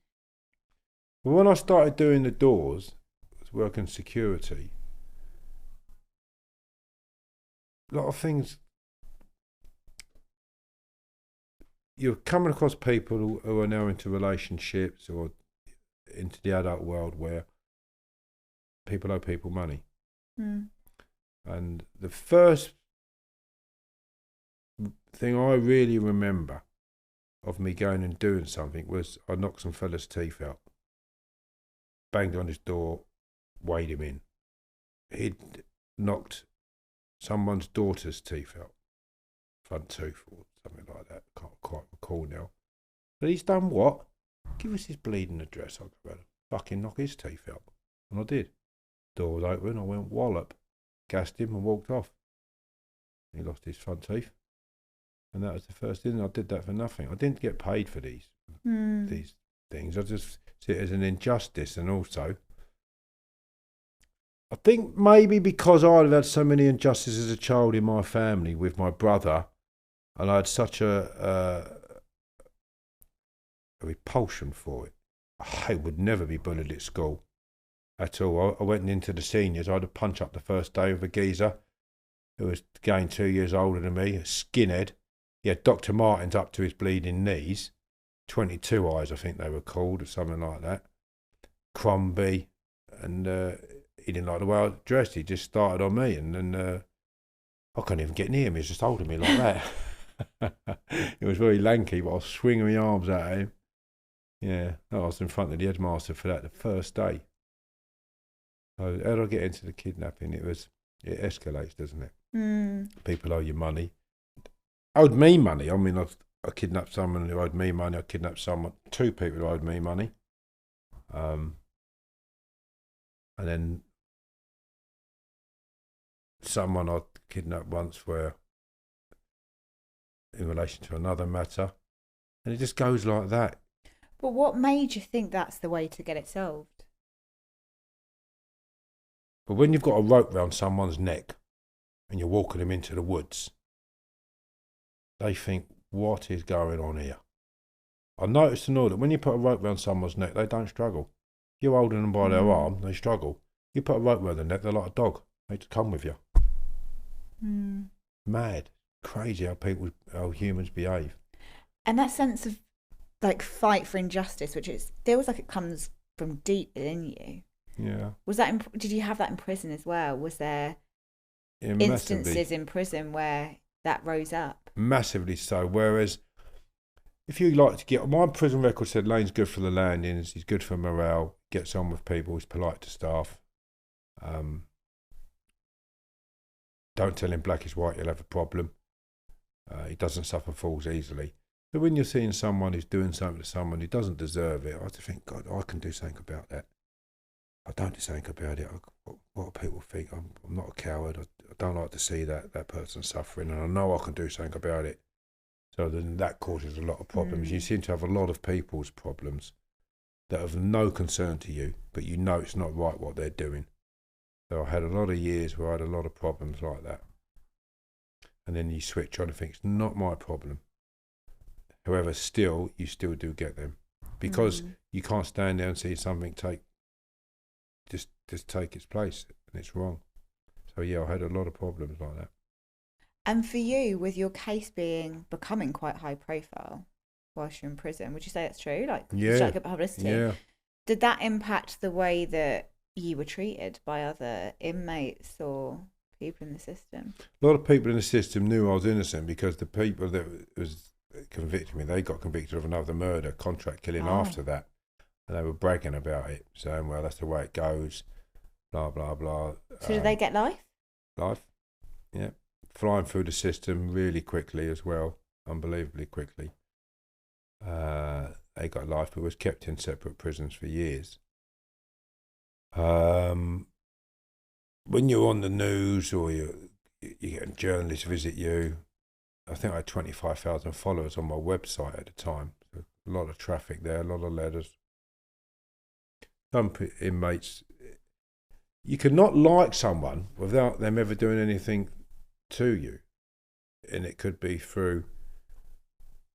well, when I started doing the doors, working security, a lot of things, you're coming across people who are now into relationships or into the adult world where people owe people money. And the first thing I really remember of me going and doing something was I knocked some fella's teeth out, banged on his door, weighed him in. He'd knocked someone's daughter's teeth out, front tooth or something like that. Can't quite recall now. But he's done what? Give us his bleeding address. I'll go around and fucking knock his teeth out. And I did. Door was open. I went wallop, gassed him and walked off. He lost his front teeth. And that was the first thing. I did that for nothing. I didn't get paid for these things. I just see it as an injustice. And also, I think maybe because I'd had so many injustices as a child in my family with my brother, and I had such a repulsion for it. I would never be bullied at school at all. I went into the seniors. I had a punch up the first day with a geezer who was again 2 years older than me, a skinhead. He had Dr. Martens up to his bleeding knees, 22 eyes I think they were called, or something like that. Crombie, and he didn't like the way I dressed. He just started on me, and then I couldn't even get near him. He was just holding me like that. He was very lanky, but I was swinging my arms at him. Yeah, I was in front of the headmaster for that the first day. So how do I get into the kidnapping? It escalates, doesn't it? People owe you money. Owed me money. I mean, I kidnapped someone who owed me money. I kidnapped two people who owed me money. And then someone I kidnapped once where in relation to another matter. And it just goes like that. But what made you think that's the way to get it solved? But when you've got a rope round someone's neck and you're walking them into the woods, they think, what is going on here? I noticed and all that when you put a rope round someone's neck, they don't struggle. If you're holding them by their arm, they struggle. You put a rope round their neck, they're like a dog. They just come with you. Mad. Crazy how humans behave. And that sense of like fight for injustice, which feels like it comes from deep within you. Yeah. Was that? Did you have that in prison as well? Was there instances in prison where that rose up? Massively so. Whereas, if you like to get my prison record said Lane's good for the landings, he's good for morale, gets on with people, he's polite to staff. Don't tell him black is white, you'll have a problem. He doesn't suffer fools easily. But when you're seeing someone who's doing something to someone who doesn't deserve it, I just think, God, I can do something about that. I don't do something about it. What do people think? I'm not a coward. I don't like to see that person suffering, and I know I can do something about it. So then that causes a lot of problems. You seem to have a lot of people's problems that have no concern to you, but you know it's not right what they're doing. So I had a lot of years where I had a lot of problems like that. And then you switch on and think, it's not my problem. However, you still do get them. Because you can't stand there and see something just take its place, and it's wrong. So yeah, I had a lot of problems like that. And for you, with your case becoming quite high profile whilst you're in prison, would you say that's true? Like, yeah, did you get publicity? Yeah. Did that impact the way that you were treated by other inmates or people in the system? A lot of people in the system knew I was innocent because the people that was convicted me, they got convicted of another murder, contract killing after that. And they were bragging about it, saying, well, that's the way it goes, blah, blah, blah. So did they get life? Life, yeah. Flying through the system really quickly as well, unbelievably quickly. They got life, but was kept in separate prisons for years. When you're on the news or you get journalists visit you, I think I had 25,000 followers on my website at the time. So a lot of traffic there, a lot of letters. Some inmates, you could not like someone without them ever doing anything to you. And it could be through,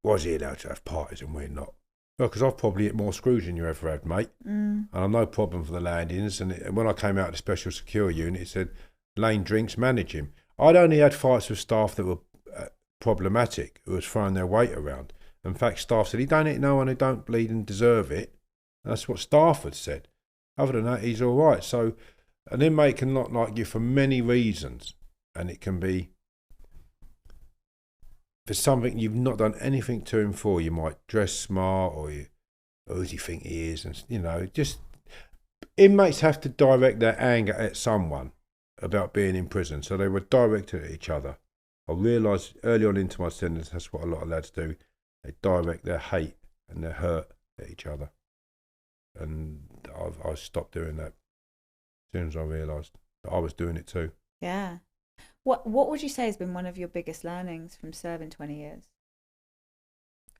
was he allowed to have parties and we're not? Well, because I've probably hit more screws than you ever had, mate. And I'm no problem for the landings. And when I came out of the special secure unit, it said, Lane drinks, manage him. I'd only had fights with staff that were problematic, who was throwing their weight around. In fact, staff said, he don't hit no one who don't bleed and deserve it. And that's what staff had said. Other than that, he's all right. So an inmate can not like you for many reasons. And it can be for something you've not done anything to him for. You might dress smart or who does he think he is? And, just inmates have to direct their anger at someone. about being in prison. So they were directed at each other. I realised early on into my sentence, that's what a lot of lads do. They direct their hate and their hurt at each other. And I stopped doing that as soon as I realised that I was doing it too. Yeah. What would you say has been one of your biggest learnings from serving 20 years?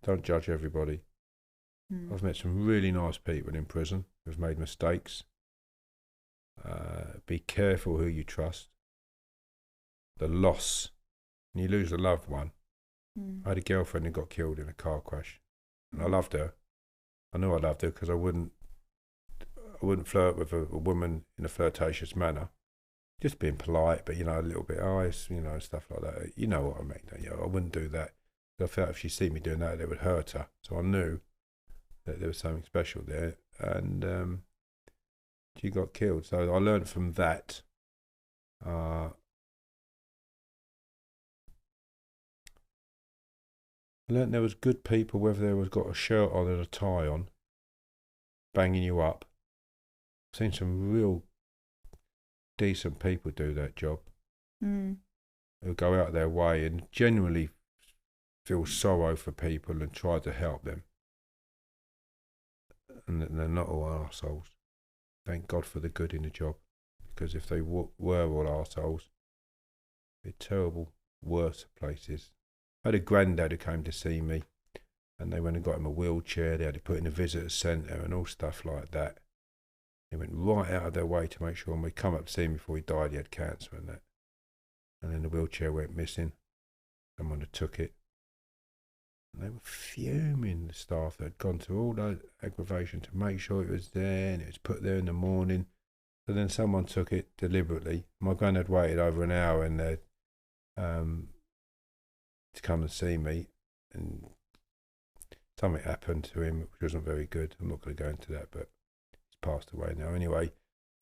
Don't judge everybody. I've met some really nice people in prison who've made mistakes. Be careful who you trust. The loss, when you lose a loved one. I had a girlfriend who got killed in a car crash, and I loved her. I knew I loved her because I wouldn't flirt with a woman in a flirtatious manner. Just being polite, but a little bit ice, stuff like that. You know what I mean? I wouldn't do that. I felt if she see me doing that, it would hurt her. So I knew that there was something special there, and she got killed. So I learned from that. I learned there was good people, whether they was got a shirt on and a tie on, banging you up. I've seen some real decent people do that job. Who go out of their way and genuinely feel sorrow for people and try to help them. And they're not all arseholes. Thank God for the good in the job. Because if they were all arseholes, it'd be terrible, worse places. I had a granddad who came to see me, and they went and got him a wheelchair. They had to put in a visitor centre and all stuff like that. They went right out of their way to make sure when we come up to see him before he died, he had cancer and that. And then the wheelchair went missing. Someone had took it. And they were fuming, the staff that had gone to all that aggravation to make sure it was there, and it was put there in the morning. So then someone took it deliberately. My granddad waited over an hour and to come and see me, and something happened to him which wasn't very good. I'm not going to go into that, but he's passed away now. Anyway,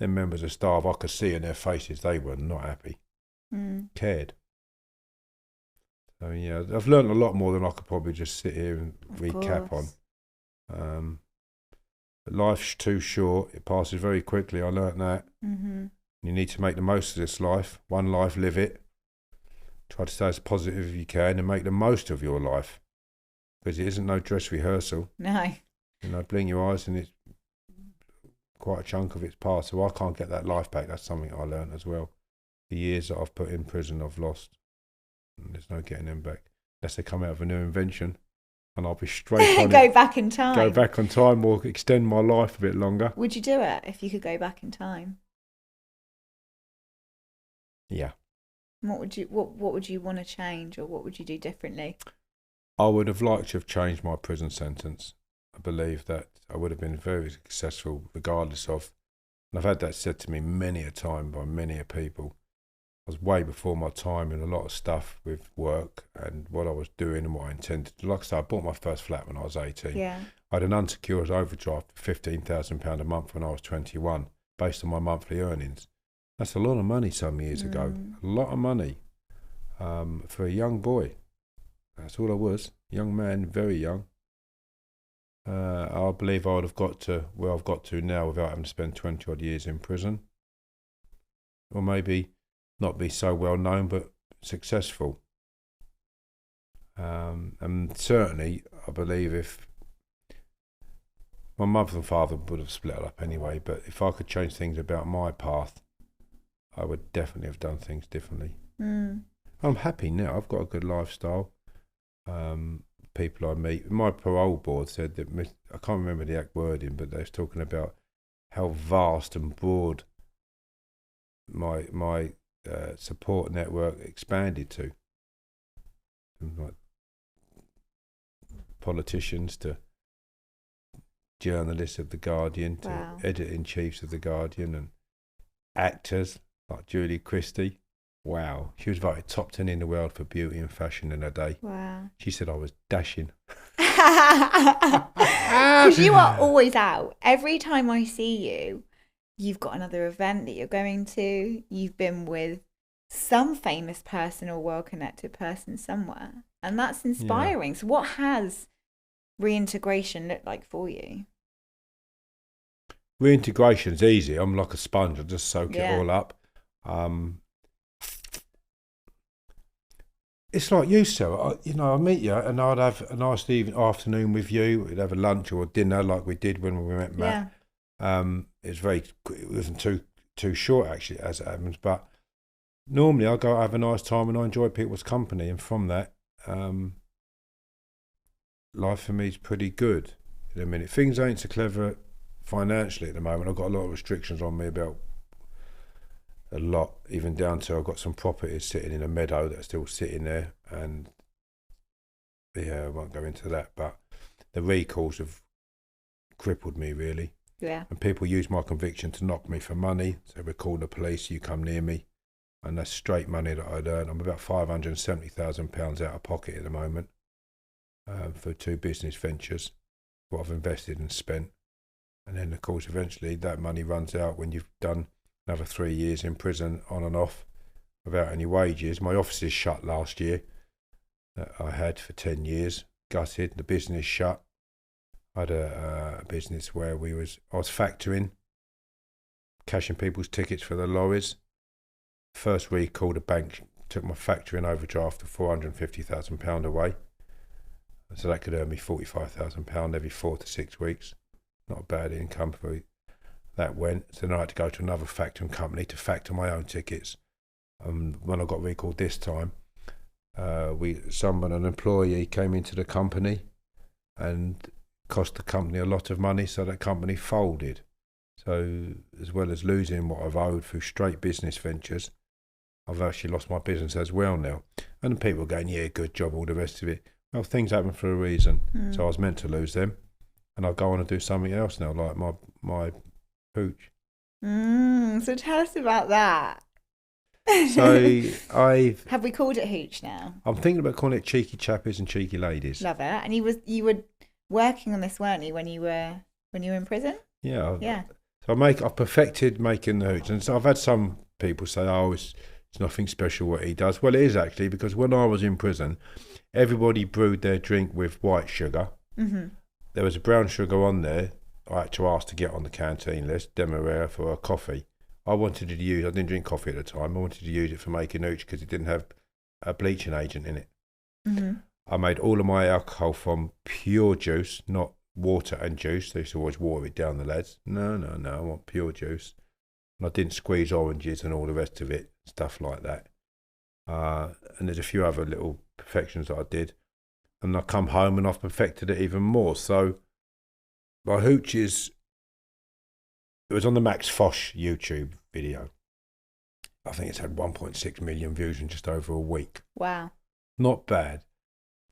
them members of staff, I could see in their faces they were not happy, cared. So yeah, I've learned a lot more than I could probably just sit here and recap on. But life's too short; it passes very quickly. I learnt that. You need to make the most of this life. One life, live it. Try to stay as positive as you can and make the most of your life, because it isn't no dress rehearsal. No. Blink your eyes and it's quite a chunk of it's past. So I can't get that life back. That's something I learnt as well. The years that I've put in prison, I've lost. And there's no getting them back unless they come out of a new invention, and I'll be straight on Go back in time. Go back on time or extend my life a bit longer. Would you do it if you could go back in time? Yeah. What would you want to change, or what would you do differently? I would have liked to have changed my prison sentence. I believe that I would have been very successful regardless of, and I've had that said to me many a time by many a people. I was way before my time in a lot of stuff with work and what I was doing and what I intended to do. Like I said, I bought my first flat when I was 18. Yeah. I had an unsecured overdraft for £15,000 a month when I was 21, based on my monthly earnings. That's a lot of money some years ago. A lot of money for a young boy. That's all I was. Young man, very young. I believe I would have got to where I've got to now without having to spend 20 odd years in prison. Or maybe not be so well known, but successful. And certainly, I believe if my mother and father would have split up anyway, but if I could change things about my path, I would definitely have done things differently. I'm happy now. I've got a good lifestyle. People I meet. My parole board said that, I can't remember the exact wording, but they was talking about how vast and broad my support network expanded to. From like politicians to journalists of The Guardian to editor-in-chiefs of The Guardian and actors like Julie Christie. Wow. She was voted top 10 in the world for beauty and fashion in a day. Wow. She said I was dashing. Because you are always out. Every time I see you, you've got another event that you're going to. You've been with some famous person or well-connected person somewhere. And that's inspiring. Yeah. So what has reintegration looked like for you? Reintegration's easy. I'm like a sponge. I just soak it all up. It's like you, Sarah. I meet you and I'd have a nice afternoon with you. We'd have a lunch or a dinner like we did when we met Matt. It wasn't too short actually, as it happens. But normally I go have a nice time and I enjoy people's company, and from that, life for me is pretty good. In a minute, things ain't so clever financially at the moment. I've got a lot of restrictions on me about a lot, even down to I've got some properties sitting in a meadow that are still sitting there, and I won't go into that, but the recalls have crippled me really. Yeah. And people use my conviction to knock me for money. So we call the police, you come near me, and that's straight money that I'd earn. I'm about £570,000 out of pocket at the moment for 2 business ventures, what I've invested and spent. And then of course eventually that money runs out when you've done another 3 years in prison on and off without any wages. My office is shut last year that I had for 10 years, gutted. The business shut. I had a business where I was factoring, cashing people's tickets for the lorries. First recall, the bank took my factoring overdraft of £450,000 away. So that could earn me £45,000 every 4 to 6 weeks. Not a bad income for that went. So then I had to go to another factoring company to factor my own tickets. When I got recalled this time, an employee came into the company and cost the company a lot of money, so that company folded. So as well as losing what I've owed through straight business ventures, I've actually lost my business as well now. And people are going, yeah, good job, all the rest of it. Well, things happen for a reason. So I was meant to lose them, and I'll go on and do something else now, like my hooch. So tell us about that. So have we called it hooch now? I'm thinking about calling it cheeky chappies and cheeky ladies. Love it. And you were working on this, weren't you, when you were in prison? Yeah. So I've perfected making the hooch, and so I've had some people say, "Oh, it's nothing special what he does." Well, it is actually, because when I was in prison, everybody brewed their drink with white sugar. Mm-hmm. There was a brown sugar on there. I had to ask to get on the canteen list, demerara, for a coffee. I didn't drink coffee at the time. I wanted to use it for making hooch because it didn't have a bleaching agent in it. Mm-hmm. I made all of my alcohol from pure juice, not water and juice. They used to always water it down, the lads. No, I want pure juice. And I didn't squeeze oranges and all the rest of it, stuff like that. And there's a few other little perfections that I did. And I come home and I've perfected it even more. So my hooch it was on the Max Fosh YouTube video. I think it's had 1.6 million views in just over a week. Wow. Not bad.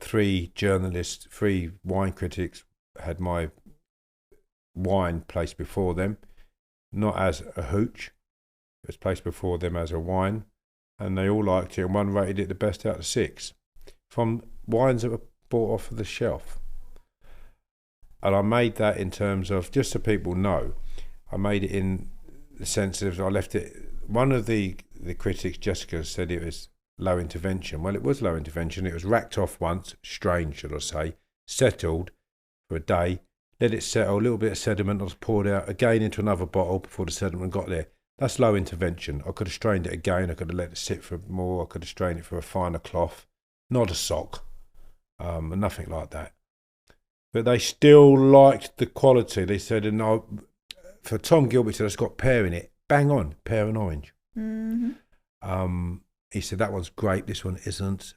3 journalists, 3 wine critics had my wine placed before them, not as a hooch. It was placed before them as a wine, and they all liked it, and one rated it the best out of 6 from wines that were bought off of the shelf. And I made that in terms of, just so people know, I made it in the sense of I left it. One of the critics, Jessica, said it was low intervention. Well, it was low intervention. It was racked off once, strained, should I say, settled for a day, let it settle, a little bit of sediment was poured out again into another bottle before the sediment got there. That's low intervention. I could have strained it again. I could have let it sit for more. I could have strained it for a finer cloth, not a sock, and nothing like that. But they still liked the quality. They said, for Tom Gilbert, said it's got pear in it. Bang on, pear and orange. Mm-hmm. He said that one's great. This one isn't.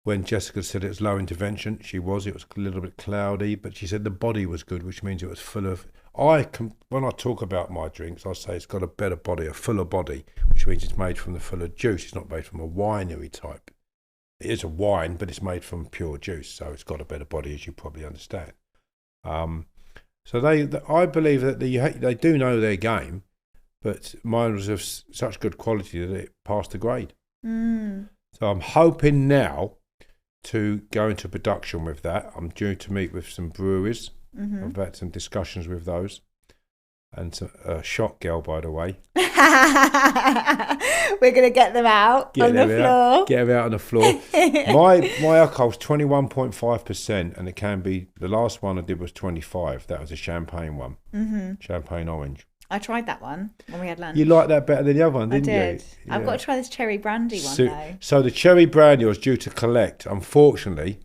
When Jessica said it was low intervention, it was a little bit cloudy, but she said the body was good, which means it was full of. When I talk about my drinks, I say it's got a better body, a fuller body, which means it's made from the fuller juice. It's not made from a winery type. It is a wine, but it's made from pure juice, so it's got a better body, as you probably understand. So I believe that they do know their game, but mine was of such good quality that it passed the grade. So I'm hoping now to go into production with that. I'm due to meet with some breweries. Mm-hmm. I've had some discussions with those. And a shot girl, by the way. We're going to get them out on the floor. Get them out on the floor. My alcohol's 21.5%, and it can be, the last one I did was 25. That was a champagne one. Mm-hmm. Champagne orange. I tried that one when we had lunch. You liked that better than the other one, didn't I did. you? I've got to try this cherry brandy one, though. So the cherry brandy I was due to collect. Unfortunately,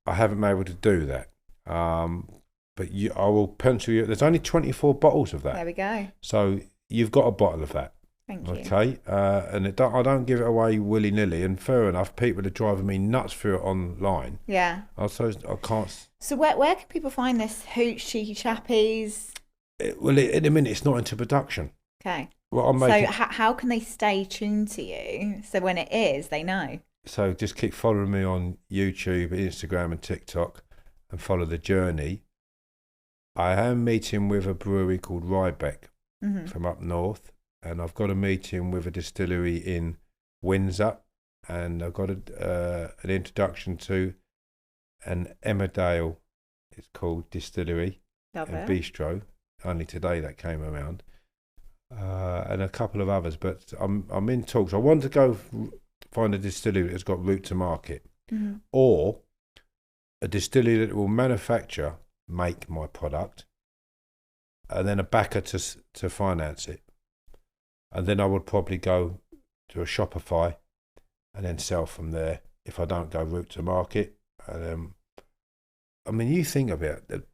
I haven't been able to do that. But I will pencil you. There's only 24 bottles of that. There we go. So you've got a bottle of that. Thank you. Okay. And I don't give it away willy-nilly. And fair enough, people are driving me nuts for it online. Yeah. So I can't. So where can people find this hooch, cheeky chappies? In a minute, it's not into production. Okay. Well, so how can they stay tuned to you? So when it is, they know. So just keep following me on YouTube, Instagram and TikTok and follow the journey. I am meeting with a brewery called Rybeck from up north, and I've got a meeting with a distillery in Windsor, and I've got an introduction to an Emmerdale, it's called, distillery and bistro. Only today that came around, and a couple of others. But I'm in talks. I want to go find a distillery that's got route to market, or a distillery that will make my product, and then a backer to finance it. And then I would probably go to a Shopify and then sell from there if I don't go route to market. And I mean, you think about it,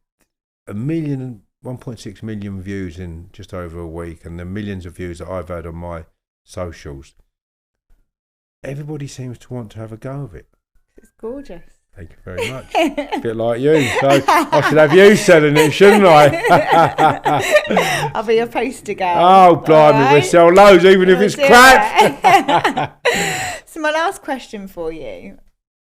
1.6 million views in just over a week, and the millions of views that I've had on my socials. Everybody seems to want to have a go of it. It's gorgeous. Thank you very much. A bit like you. So I should have you selling it, shouldn't I? I'll be your poster girl. Oh, blimey, right? We'll sell loads, even if it's crap. So my last question for you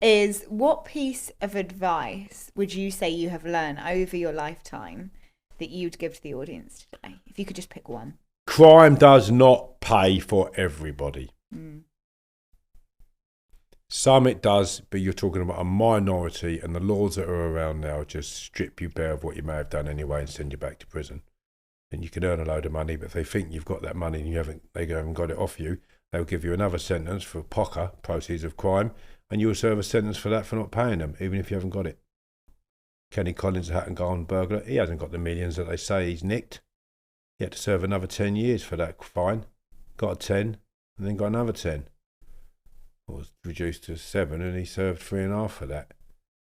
is, what piece of advice would you say you have learned over your lifetime that you'd give to the audience today? If you could just pick one. Crime does not pay for everybody. Some it does, but you're talking about a minority, and the laws that are around now just strip you bare of what you may have done anyway and send you back to prison. And you can earn a load of money, but if they think you've got that money and they haven't got it off you, they'll give you another sentence for POCA, proceeds of crime, and you'll serve a sentence for that for not paying them, even if you haven't got it. Kenny Collins, a Hatton Garden burglar, he hasn't got the millions that they say he's nicked. He had to serve another 10 years for that fine. Got a 10, and then got another 10. It was reduced to 7, and he served 3.5 for that.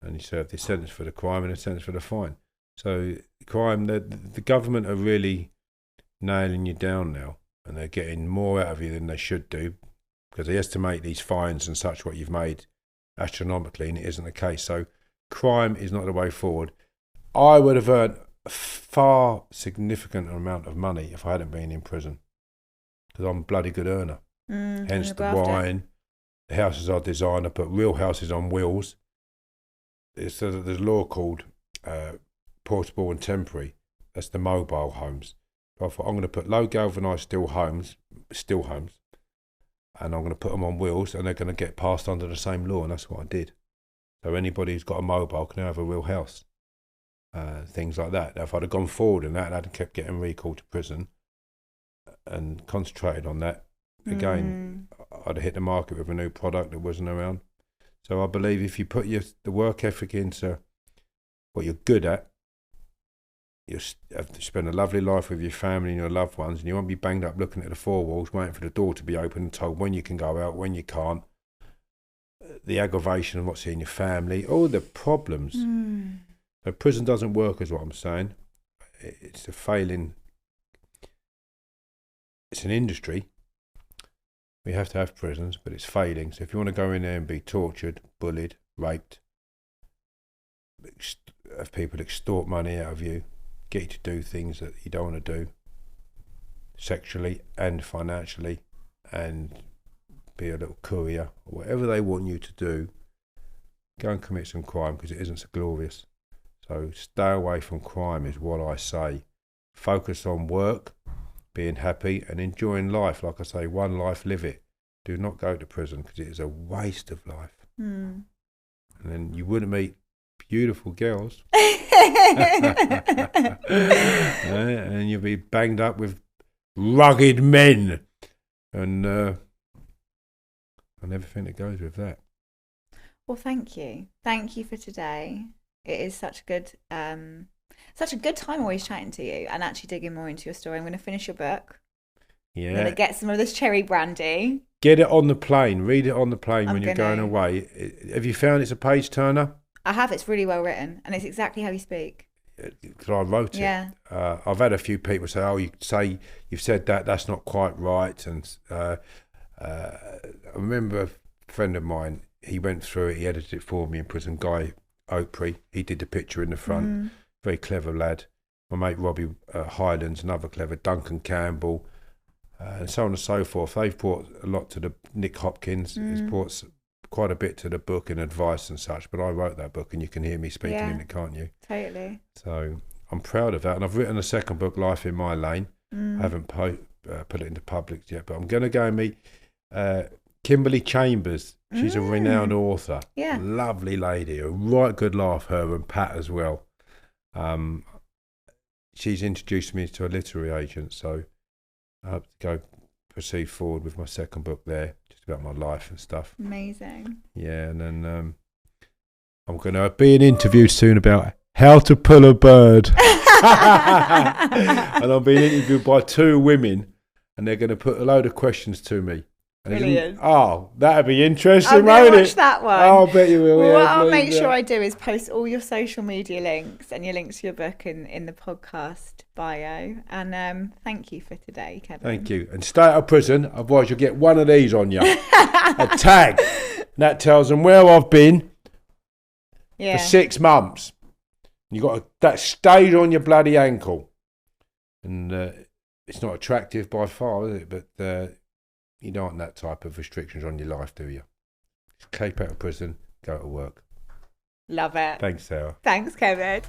And he served his sentence for the crime and a sentence for the fine. So crime, the government are really nailing you down now, and they're getting more out of you than they should do, because they estimate these fines and such, what you've made, astronomically, and it isn't the case. So crime is not the way forward. I would have earned a far significant amount of money if I hadn't been in prison, because I'm a bloody good earner. Hence the wine. The houses I design, I put real houses on wheels. There's a law called portable and temporary. That's the mobile homes. So I thought, I'm going to put low galvanised still homes, and I'm going to put them on wheels, and they're going to get passed under the same law, and that's what I did. So anybody who's got a mobile can now have a real house. Things like that. Now, if I'd have gone forward in that, I'd have kept getting recalled to prison and concentrated on that, again, I'd have hit the market with a new product that wasn't around. So I believe if you put the work ethic into what you're good at, you have to spend a lovely life with your family and your loved ones, and you won't be banged up looking at the four walls, waiting for the door to be open and told when you can go out, when you can't. The aggravation of not seeing your family, all the problems. So prison doesn't work, is what I'm saying. It's a failing. It's an industry. We have to have prisons, but it's failing. So if you want to go in there and be tortured, bullied, raped, have people extort money out of you, get you to do things that you don't want to do, sexually and financially, and be a little courier, or whatever they want you to do, go and commit some crime, because it isn't so glorious. So stay away from crime is what I say. Focus on work, being happy and enjoying life. Like I say, one life, live it. Do not go to prison, because it is a waste of life. And then you wouldn't meet beautiful girls. And you'll be banged up with rugged men and everything that goes with that. Well, thank you. Thank you for today. It is such a good Such a good time always chatting to you and actually digging more into your story. I'm going to finish your book. Yeah. I'm going to get some of this cherry brandy. Get it on the plane. Read it on the plane I'm when you're gonna. going away. Have you found it's a page turner? I have. It's really well written, and it's exactly how you speak. Because I wrote it. Yeah. I've had a few people say, "Oh, you've said that. That's not quite right." And I remember a friend of mine. He went through it. He edited it for me in prison. Guy Oakprey. He did the picture in the front. Very clever lad. My mate Robbie Highlands, another clever. Duncan Campbell, and so on and so forth. They've brought a lot to the. Nick Hopkins has brought quite a bit to the book and advice and such, but I wrote that book and you can hear me speaking in it, can't you? Totally. So I'm proud of that, and I've written a second book, Life in My Lane. I haven't put it into public yet, but I'm going to go and meet Kimberly Chambers. She's a renowned author, lovely lady, a right good laugh, her and Pat as well. She's introduced me to a literary agent, so I hope to proceed forward with my second book there, just about my life and stuff. Amazing. Yeah, and then I'm going to be interviewed soon about how to pull a bird. And I'm being interviewed by 2 women, and they're going to put a load of questions to me. Brilliant. Oh, that'd be interesting, I'm going won't to it? watch that one. Oh, I bet you will. Well, yeah, what I'll please, make sure I do is post all your social media links and your links to your book in the podcast bio. And thank you for today, Kevin. Thank you. And stay out of prison, otherwise you'll get one of these on you. A tag. And that tells them where I've been for 6 months. You got that stays on your bloody ankle. And it's not attractive by far, is it? But you don't want that type of restrictions on your life, do you? Just keep out of prison, go to work. Love it. Thanks, Sarah. Thanks, Kevin.